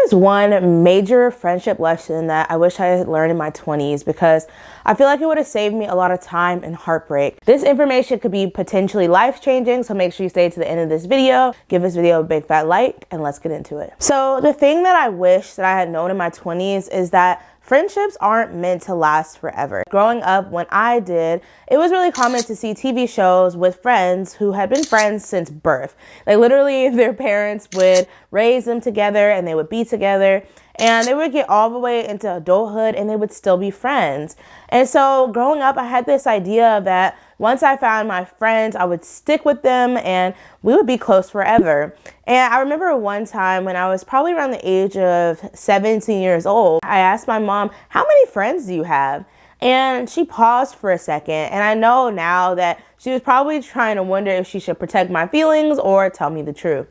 is one major friendship lesson that I wish I had learned in my 20s because I feel like it would have saved me a lot of time and heartbreak. This information could be potentially life-changing, so make sure you stay to the end of this video. Give this video a big fat like, and let's get into it. So the thing that I wish that I had known in my 20s is that friendships aren't meant to last forever. Growing up, when I did, it was really common to see TV shows with friends who had been friends since birth. Like literally their parents would raise them together and they would be together and they would get all the way into adulthood and they would still be friends. And so growing up, I had this idea that once I found my friends, I would stick with them and we would be close forever. And I remember one time when I was probably around the age of 17 years old, I asked my mom, how many friends do you have? And she paused for a second. And I know now that she was probably trying to wonder if she should protect my feelings or tell me the truth.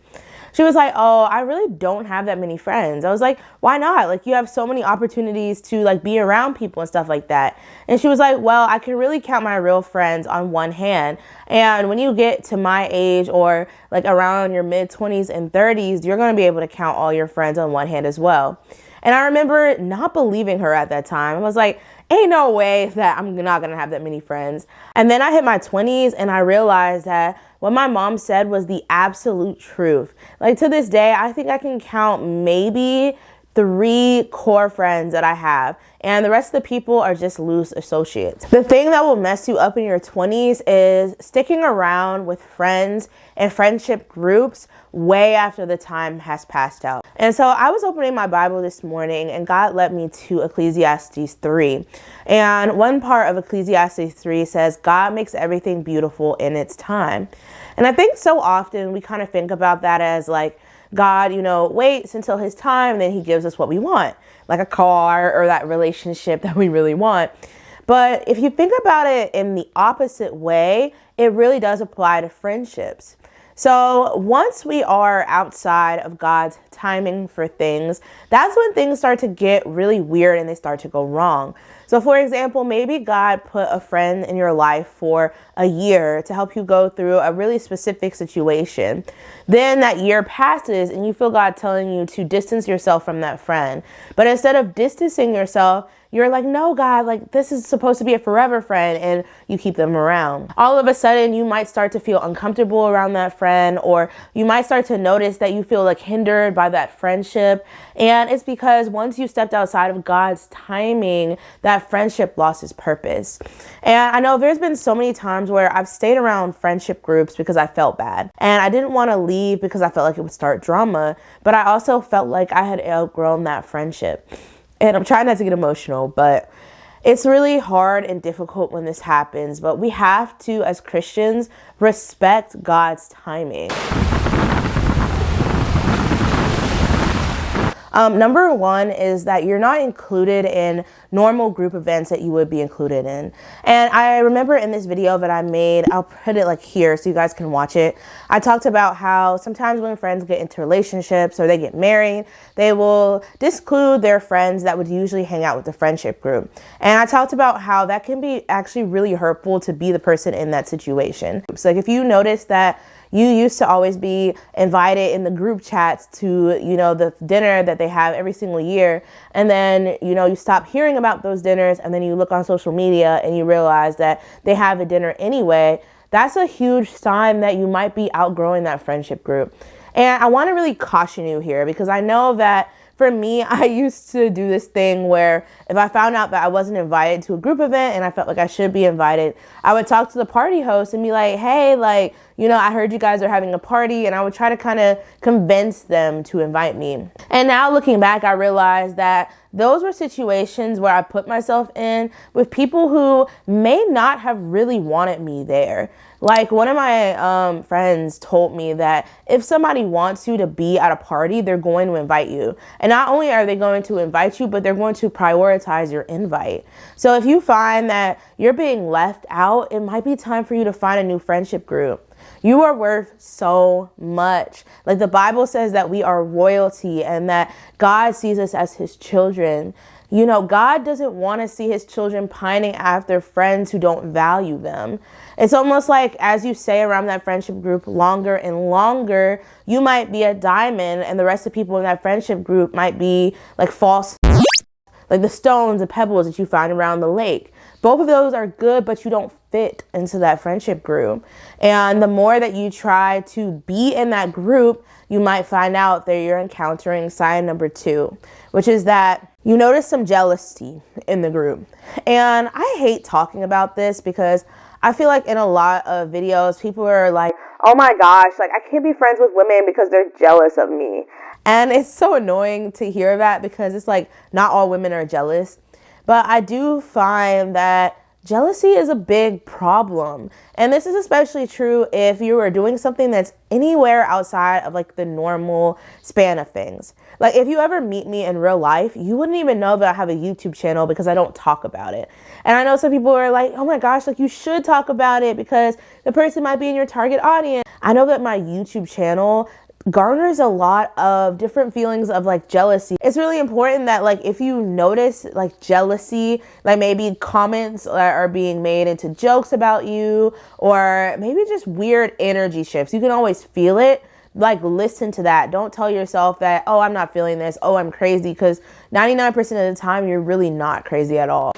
She was like, oh, I really don't have that many friends. I was like, why not? Like, you have so many opportunities to like be around people and stuff like that. And she was like, well, I can really count my real friends on one hand. And when you get to my age or like around your mid 20s and 30s, you're going to be able to count all your friends on one hand as well. And I remember not believing her at that time. I was like, ain't no way that I'm not going to have that many friends. And then I hit my 20s and I realized that what my mom said was the absolute truth. Like to this day, I think I can count maybe 3 core friends that I have, and the rest of the people are just loose associates. The thing that will mess you up in your 20s is sticking around with friends and friendship groups way after the time has passed out. And so I was opening my Bible this morning and God led me to Ecclesiastes 3. And one part of Ecclesiastes 3 says, God makes everything beautiful in its time. And I think so often we kind of think about that as like, God, waits until his time, and then he gives us what we want, like a car or that relationship that we really want. But if you think about it in the opposite way, it really does apply to friendships. So once we are outside of God's timing for things, that's when things start to get really weird and they start to go wrong. So for example, maybe God put a friend in your life for a year to help you go through a really specific situation. Then that year passes and you feel God telling you to distance yourself from that friend. But instead of distancing yourself, you're like, no, God, like this is supposed to be a forever friend, and you keep them around. All of a sudden, you might start to feel uncomfortable around that friend, or you might start to notice that you feel like hindered by that friendship. And it's because once you stepped outside of God's timing, that friendship lost its purpose. And I know there's been so many times where I've stayed around friendship groups because I felt bad. And I didn't want to leave because I felt like it would start drama, but I also felt like I had outgrown that friendship. And I'm trying not to get emotional, but it's really hard and difficult when this happens. But we have to, as Christians, respect God's timing. Number one is that you're not included in normal group events that you would be included in. And I remember in this video that I made, I'll put it like here so you guys can watch it. I talked about how sometimes when friends get into relationships or they get married, they will disclude their friends that would usually hang out with the friendship group. And I talked about how that can be actually really hurtful to be the person in that situation. So like if you notice that you used to always be invited in the group chats to, the dinner that they have every single year. And then, you stop hearing about those dinners and then you look on social media and you realize that they have a dinner anyway. That's a huge sign that you might be outgrowing that friendship group. And I want to really caution you here because I know that for me, I used to do this thing where if I found out that I wasn't invited to a group event and I felt like I should be invited, I would talk to the party host and be like, hey, I heard you guys are having a party, and I would try to kind of convince them to invite me. And now looking back, I realized that those were situations where I put myself in with people who may not have really wanted me there. Like one of my friends told me that if somebody wants you to be at a party, they're going to invite you. And not only are they going to invite you, but they're going to prioritize your invite. So if you find that you're being left out, it might be time for you to find a new friendship group. You are worth so much. Like the Bible says that we are royalty and that God sees us as his children. You know, God doesn't want to see his children pining after friends who don't value them. It's almost like, as you stay around that friendship group longer and longer, you might be a diamond and the rest of the people in that friendship group might be like false, like the stones and pebbles that you find around the lake. Both of those are good, but you don't fit into that friendship group. And the more that you try to be in that group, you might find out that you're encountering sign number 2, which is that you notice some jealousy in the group. And I hate talking about this because I feel like in a lot of videos, people are like, oh my gosh, like I can't be friends with women because they're jealous of me. And it's so annoying to hear that because it's like not all women are jealous. But I do find that jealousy is a big problem. And this is especially true if you are doing something that's anywhere outside of like the normal span of things. Like if you ever meet me in real life, you wouldn't even know that I have a YouTube channel because I don't talk about it. And I know some people are like, oh my gosh, like you should talk about it because the person might be in your target audience. I know that my YouTube channel garners a lot of different feelings of like jealousy. It's really important that like if you notice like jealousy, like maybe comments are being made into jokes about you, or maybe just weird energy shifts, you can always feel it. Like listen to that. Don't tell yourself that, oh, I'm not feeling this, oh, I'm crazy, because 99% of the time you're really not crazy at all.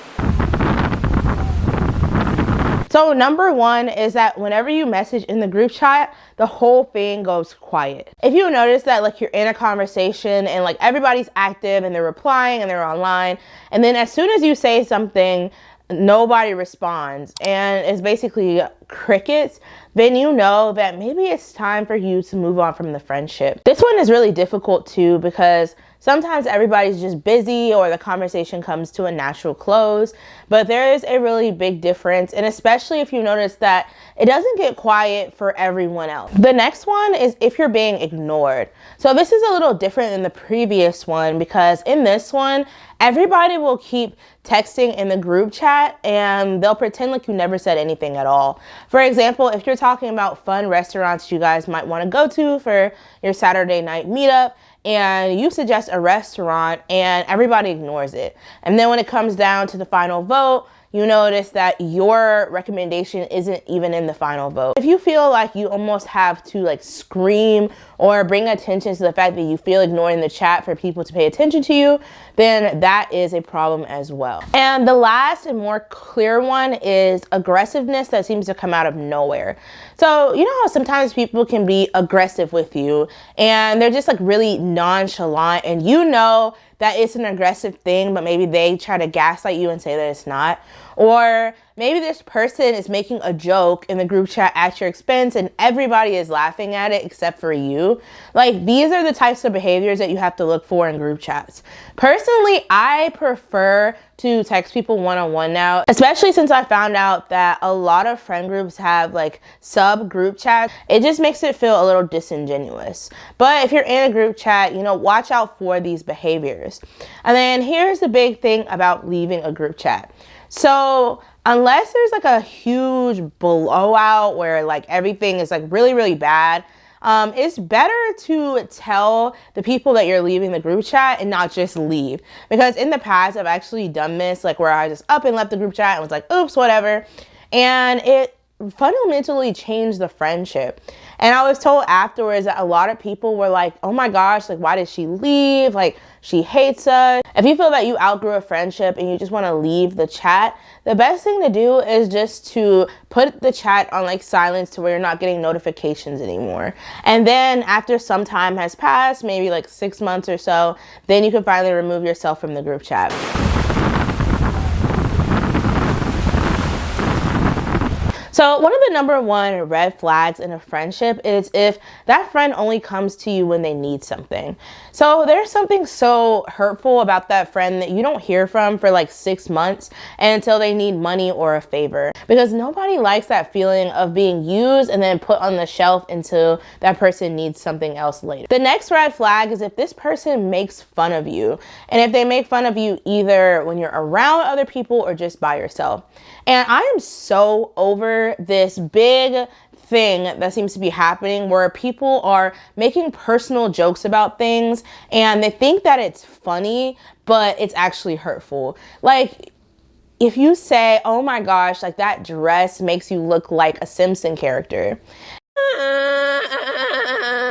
So number 1 is that whenever you message in the group chat, the whole thing goes quiet. If you notice that like you're in a conversation and like everybody's active and they're replying and they're online, and then as soon as you say something, nobody responds and it's basically crickets, then you know that maybe it's time for you to move on from the friendship. This one is really difficult too because sometimes everybody's just busy or the conversation comes to a natural close, but there is a really big difference, and especially if you notice that it doesn't get quiet for everyone else. The next one is if you're being ignored. So this is a little different than the previous one because in this one, everybody will keep texting in the group chat and they'll pretend like you never said anything at all. For example, if you're talking about fun restaurants you guys might want to go to for your Saturday night meetup, and you suggest a restaurant and everybody ignores it. And then when it comes down to the final vote, you notice that your recommendation isn't even in the final vote. If you feel like you almost have to like scream or bring attention to the fact that you feel ignored in the chat for people to pay attention to you, then that is a problem as well. And the last and more clear one is aggressiveness that seems to come out of nowhere. So you know how sometimes people can be aggressive with you and they're just like really nonchalant, and you know that it's an aggressive thing, but maybe they try to gaslight you and say that it's not. Or maybe this person is making a joke in the group chat at your expense and everybody is laughing at it except for you. Like these are the types of behaviors that you have to look for in group chats. Personally, I prefer to text people one-on-one now, especially since I found out that a lot of friend groups have like sub group chats. It just makes it feel a little disingenuous. But if you're in a group chat, you know, watch out for these behaviors. And then here's the big thing about leaving a group chat. So unless there's like a huge blowout where like everything is like really, really bad, it's better to tell the people that you're leaving the group chat and not just leave. Because in the past, I've actually done this, like where I just up and left the group chat and was like, oops, whatever. And it fundamentally changed the friendship. And I was told afterwards that a lot of people were like, oh my gosh, like why did she leave? Like she hates us. If you feel that you outgrew a friendship and you just want to leave the chat, the best thing to do is just to put the chat on like silence to where you're not getting notifications anymore. And then after some time has passed, maybe like 6 months or so, then you can finally remove yourself from the group chat. So one of the number 1 red flags in a friendship is if that friend only comes to you when they need something. So there's something so hurtful about that friend that you don't hear from for like 6 months until they need money or a favor, because nobody likes that feeling of being used and then put on the shelf until that person needs something else later. The next red flag is if this person makes fun of you, and if they make fun of you either when you're around other people or just by yourself. And I am so over this big thing that seems to be happening where people are making personal jokes about things and they think that it's funny, but it's actually hurtful. Like, if you say, oh my gosh, like that dress makes you look like a Simpson character,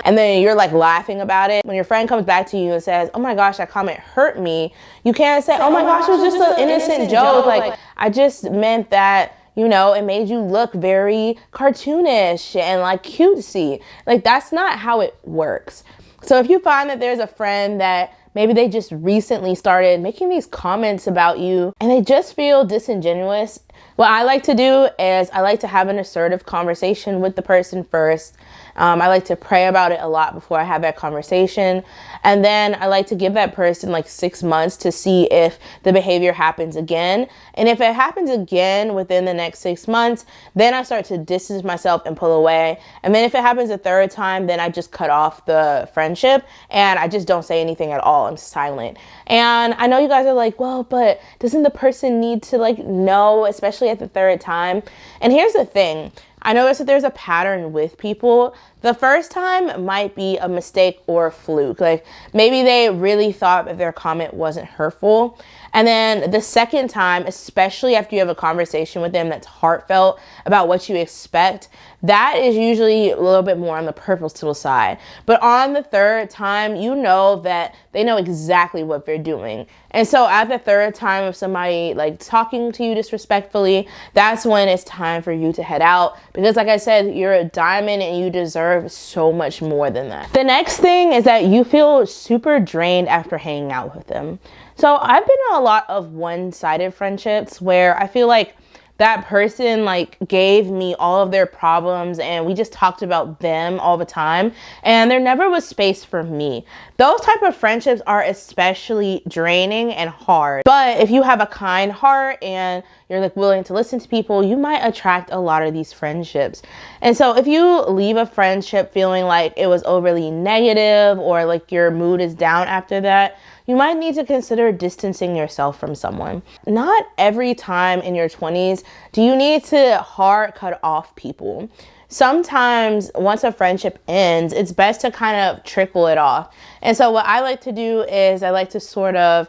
and then you're like laughing about it, when your friend comes back to you and says, oh my gosh, that comment hurt me, you can't say, oh my gosh, it was just an innocent joke. Like, I just meant that, you know, it made you look very cartoonish and like cutesy. Like, that's not how it works. So if you find that there's a friend that maybe they just recently started making these comments about you and they just feel disingenuous, what I like to do is I like to have an assertive conversation with the person first. I like to pray about it a lot before I have that conversation. And then I like to give that person like 6 months to see if the behavior happens again. And if it happens again within the next 6 months, then I start to distance myself and pull away. And then if it happens a third time, then I just cut off the friendship and I just don't say anything at all. I'm silent. And I know you guys are like, well, but doesn't the person need to like know, especially at the third time? And here's the thing. I notice that there's a pattern with people. The first time might be a mistake or a fluke. Like, maybe they really thought that their comment wasn't hurtful. And then the second time, especially after you have a conversation with them that's heartfelt about what you expect, that is usually a little bit more on the purposeful side. But on the third time, you know that they know exactly what they're doing. And so at the third time of somebody like talking to you disrespectfully, that's when it's time for you to head out. Because like I said, you're a diamond and you deserve so much more than that. The next thing is that you feel super drained after hanging out with them. So I've been in a lot of one-sided friendships where I feel like that person like gave me all of their problems and we just talked about them all the time and there never was space for me. Those type of friendships are especially draining and hard. But if you have a kind heart and you're like willing to listen to people, you might attract a lot of these friendships. And so if you leave a friendship feeling like it was overly negative or like your mood is down after that, you might need to consider distancing yourself from someone. Not every time in your 20s do you need to hard cut off people. Sometimes once a friendship ends, it's best to kind of trickle it off. And so what I like to do is I like to sort of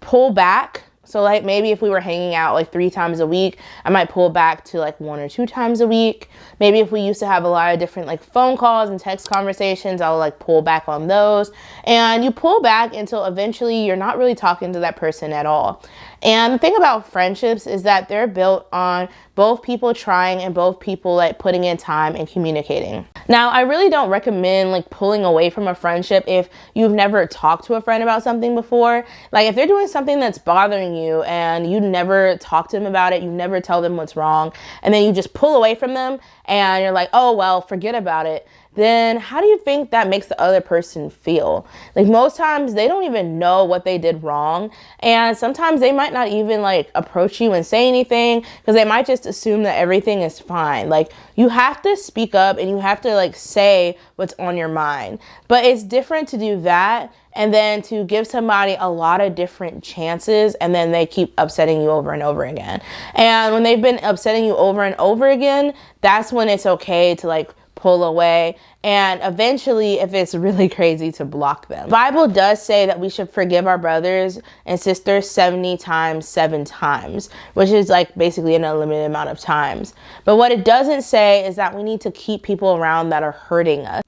pull back. So like maybe if we were hanging out like 3 times a week, I might pull back to like 1 or 2 times a week. Maybe if we used to have a lot of different like phone calls and text conversations, I'll like pull back on those. And you pull back until eventually you're not really talking to that person at all. And the thing about friendships is that they're built on both people trying and both people like putting in time and communicating. Now, I really don't recommend like pulling away from a friendship if you've never talked to a friend about something before. Like if they're doing something that's bothering you and you never talk to them about it, you never tell them what's wrong, and then you just pull away from them and you're like, oh, well, forget about it. Then how do you think that makes the other person feel? Like most times they don't even know what they did wrong. And sometimes they might not even like approach you and say anything because they might just assume that everything is fine. Like you have to speak up and you have to like say what's on your mind. But it's different to do that and then to give somebody a lot of different chances and then they keep upsetting you over and over again. And when they've been upsetting you over and over again, that's when it's okay to like pull away and eventually, if it's really crazy, to block them. The Bible does say that we should forgive our brothers and sisters 70 times, 7 times, which is like basically an unlimited amount of times. But what it doesn't say is that we need to keep people around that are hurting us.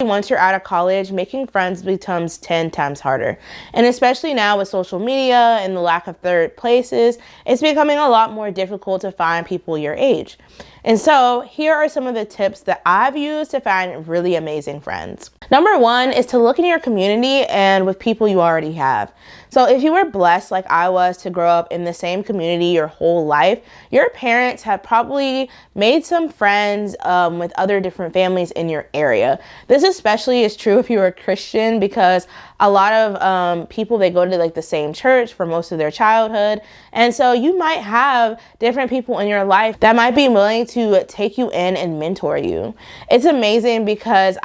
Once you're out of college, making friends becomes 10 times harder. And especially now with social media and the lack of third places, it's becoming a lot more difficult to find people your age. And so here are some of the tips that I've used to find really amazing friends. Number 1 is to look in your community and with people you already have. So if you were blessed like I was to grow up in the same community your whole life, your parents have probably made some friends with other different families in your area. This especially is true if you're a Christian because a lot of people, they go to like the same church for most of their childhood. And so you might have different people in your life that might be willing to take you in and mentor you. It's amazing because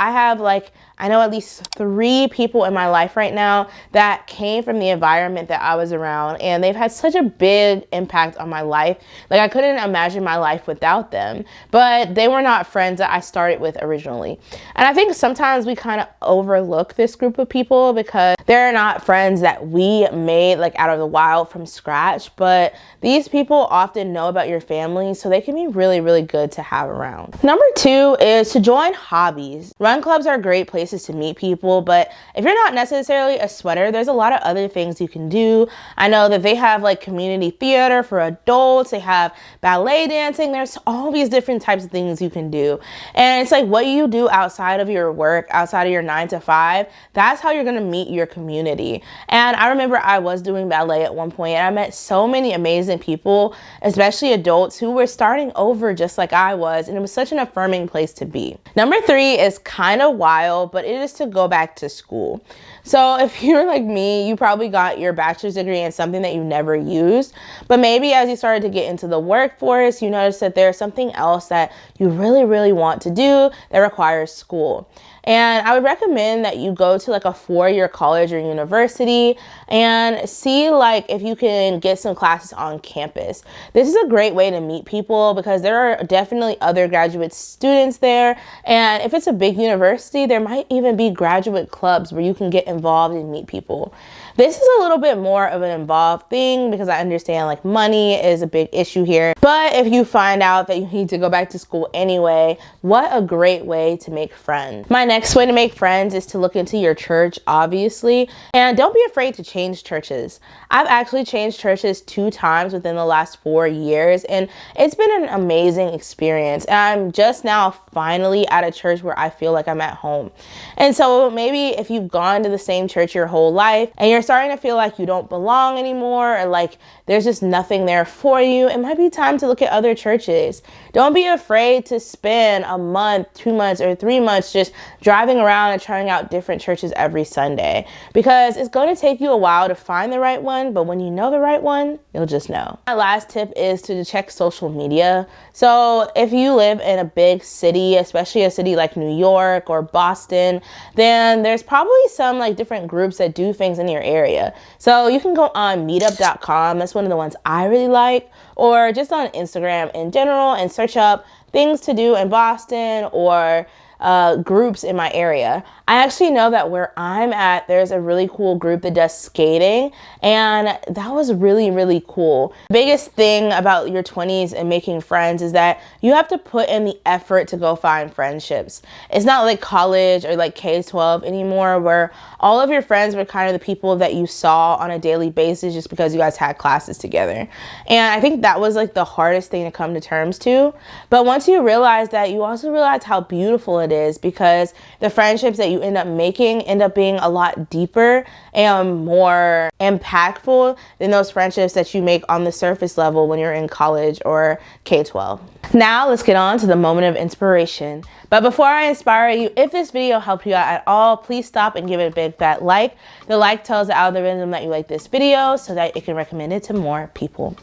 I know at least 3 people in my life right now that came from the environment that I was around, and they've had such a big impact on my life. Like, I couldn't imagine my life without them, but they were not friends that I started with originally. And I think sometimes we kind of overlook this group of people because they're not friends that we made like out of the wild from scratch, but these people often know about your family, so they can be really, really good to have around. Number 2 is to join hobbies. Run clubs are great places to meet people, but if you're not necessarily a sweater, there's a lot of other things you can do. I know that they have like community theater for adults, they have ballet dancing, there's all these different types of things you can do. And it's like what you do outside of your work, outside of your 9 to 5, that's how you're gonna meet your community. And I remember I was doing ballet at one point, and I met so many amazing people, especially adults who were starting over just like I was, and it was such an affirming place to be. Number 3 is kind of wild, but it is to go back to school. So if you're like me, you probably got your bachelor's degree in something that you never used, but maybe as you started to get into the workforce, you noticed that there's something else that you really, really want to do that requires school. And I would recommend that you go to like a 4-year college or university and see like if you can get some classes on campus. This is a great way to meet people because there are definitely other graduate students there. And if it's a big university, there might even be graduate clubs where you can get involved and meet people. This is a little bit more of an involved thing because I understand like money is a big issue here. But if you find out that you need to go back to school anyway, what a great way to make friends. My next way to make friends is to look into your church, obviously. And don't be afraid to change churches. I've actually changed churches 2 times within the last 4 years, and it's been an amazing experience. And I'm just now finally at a church where I feel like I'm at home. And so maybe if you've gone to the same church your whole life and you're starting to feel like you don't belong anymore, or like there's just nothing there for you, it might be time to look at other churches. Don't be afraid to spend a month, 2 months, or 3 months just driving around and trying out different churches every Sunday, because it's going to take you a while to find the right one, but when you know the right one, you'll just know. My last tip is to check social media. So if you live in a big city, especially a city like New York or Boston, then there's probably some like different groups that do things in your area. So you can go on meetup.com. That's one of the ones I really like, or just on Instagram in general and search up things to do in Boston or groups in my area. I actually know that where I'm at, there's a really cool group that does skating, and that was really, really cool. The biggest thing about your 20s and making friends is that you have to put in the effort to go find friendships. It's not like college or like K-12 anymore, where all of your friends were kind of the people that you saw on a daily basis just because you guys had classes together. And I think that was like the hardest thing to come to terms to. But once you realize that, you also realize how beautiful it is, because the friendships that you end up making end up being a lot deeper and more impactful than those friendships that you make on the surface level when you're in college or K-12. Now let's get on to the moment of inspiration. But before I inspire you, if this video helped you out at all, please stop and give it a big fat like. The like tells the algorithm that you like this video so that it can recommend it to more people.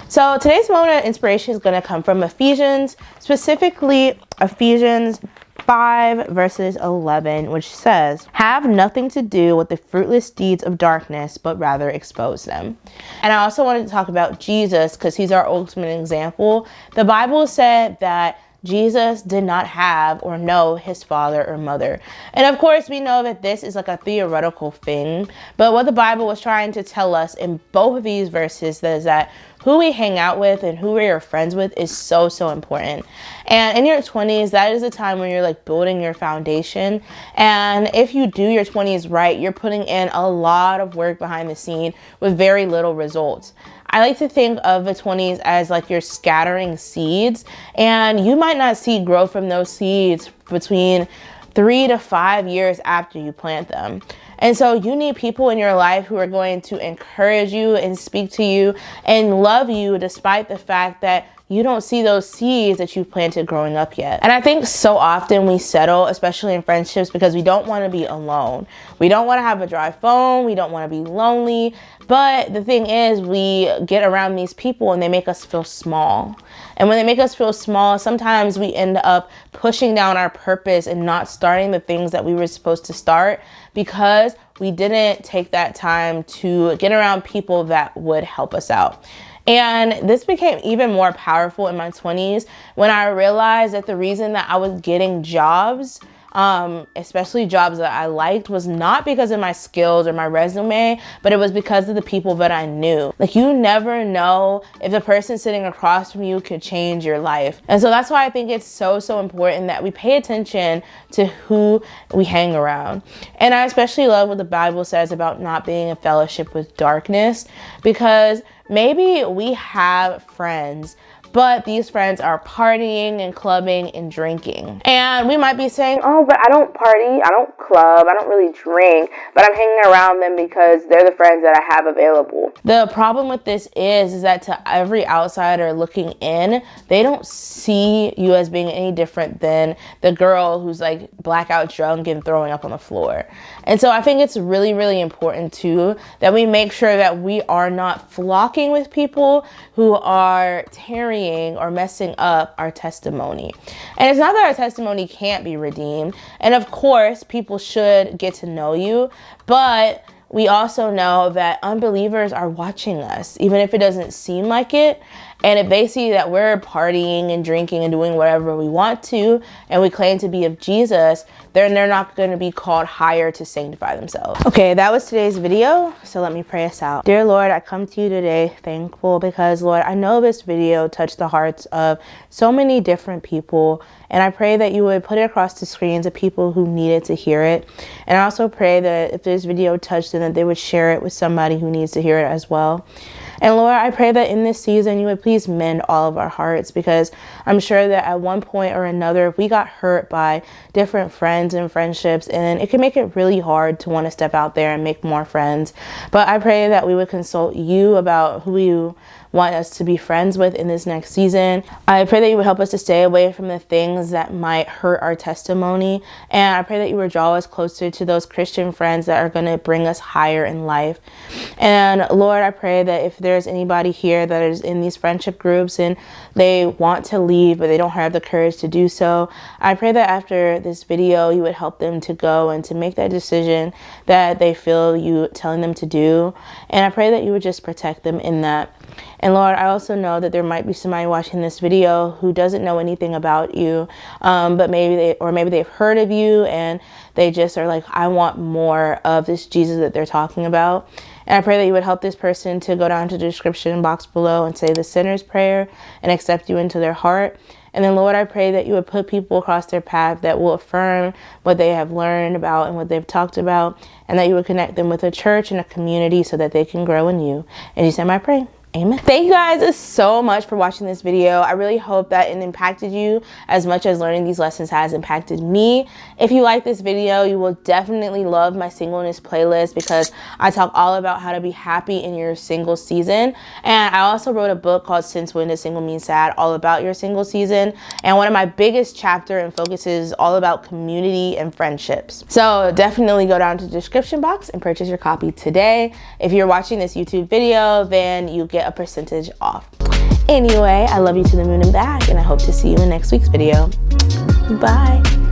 So today's moment of inspiration is going to come from Ephesians, specifically Ephesians 5 verses 11, which says, "Have nothing to do with the fruitless deeds of darkness, but rather expose them." And I also wanted to talk about Jesus because he's our ultimate example. The Bible said that Jesus did not have or know his father or mother. And of course, we know that this is like a theoretical thing, but what the Bible was trying to tell us in both of these verses is that who we hang out with and who we are friends with is so, so important. And in your 20s, that is the time when you're like building your foundation. And if you do your 20s right, you're putting in a lot of work behind the scene with very little results. I like to think of the 20s as like you're scattering seeds, and you might not see growth from those seeds between 3 to 5 years after you plant them. And so you need people in your life who are going to encourage you and speak to you and love you despite the fact that you don't see those seeds that you've planted growing up yet. And I think so often we settle, especially in friendships, because we don't want to be alone. We don't want to have a dry phone. We don't want to be lonely. But the thing is, we get around these people and they make us feel small. And when they make us feel small, sometimes we end up pushing down our purpose and not starting the things that we were supposed to start because we didn't take that time to get around people that would help us out. And this became even more powerful in my 20s when I realized that the reason that I was getting jobs, especially jobs that I liked, was not because of my skills or my resume, but it was because of the people that I knew. Like, you never know if the person sitting across from you could change your life. And so that's why I think it's so important that we pay attention to who we hang around. And I especially love what the Bible says about not being in fellowship with darkness, because maybe we have friends, but these friends are partying and clubbing and drinking. And we might be saying, oh, but I don't party, I don't club, I don't really drink, but I'm hanging around them because they're the friends that I have available. The problem with this is that to every outsider looking in, they don't see you as being any different than the girl who's like blackout drunk and throwing up on the floor. And so I think it's really important too that we make sure that we are not flocking with people who are tarrying or messing up our testimony. And it's not that our testimony can't be redeemed. And of course, people should get to know you, but we also know that unbelievers are watching us, even if it doesn't seem like it. And if they see that we're partying and drinking and doing whatever we want to, and we claim to be of Jesus, then they're not going to be called higher to sanctify themselves. Okay, that was today's video. So let me pray us out. Dear Lord, I come to you today thankful because, Lord, I know this video touched the hearts of so many different people. And I pray that you would put it across the screens of people who needed to hear it. And I also pray that if this video touched them, that they would share it with somebody who needs to hear it as well. And Lord, I pray that in this season, you would please mend all of our hearts, because I'm sure that at one point or another, if we got hurt by different friends and friendships, and it can make it really hard to want to step out there and make more friends. But I pray that we would consult you about who you want us to be friends with in this next season. I pray that you would help us to stay away from the things that might hurt our testimony. And I pray that you would draw us closer to those Christian friends that are going to bring us higher in life. And Lord, I pray that if there's anybody here that is in these friendship groups and they want to leave, but they don't have the courage to do so, I pray that after this video, you would help them to go and to make that decision that they feel you telling them to do. And I pray that you would just protect them in that. And Lord, I also know that there might be somebody watching this video who doesn't know anything about you, but maybe they've heard of you and they just are like, I want more of this Jesus that they're talking about. And I pray that you would help this person to go down to the description box below and say the sinner's prayer and accept you into their heart. And then, Lord, I pray that you would put people across their path that will affirm what they have learned about and what they've talked about, and that you would connect them with a church and a community so that they can grow in you. In Jesus' name I pray. Amen. Thank you guys so much for watching this video. I really hope that it impacted you as much as learning these lessons has impacted me. If you like this video, you will definitely love my singleness playlist, because I talk all about how to be happy in your single season. And I also wrote a book called Since When Does Single Mean Sad, all about your single season. And one of my biggest chapter and focuses is all about community and friendships. So definitely go down to the description box and purchase your copy today. If you're watching this YouTube video, then you get a percentage off. Anyway, I love you to the moon and back, and I hope to see you in next week's video. Bye.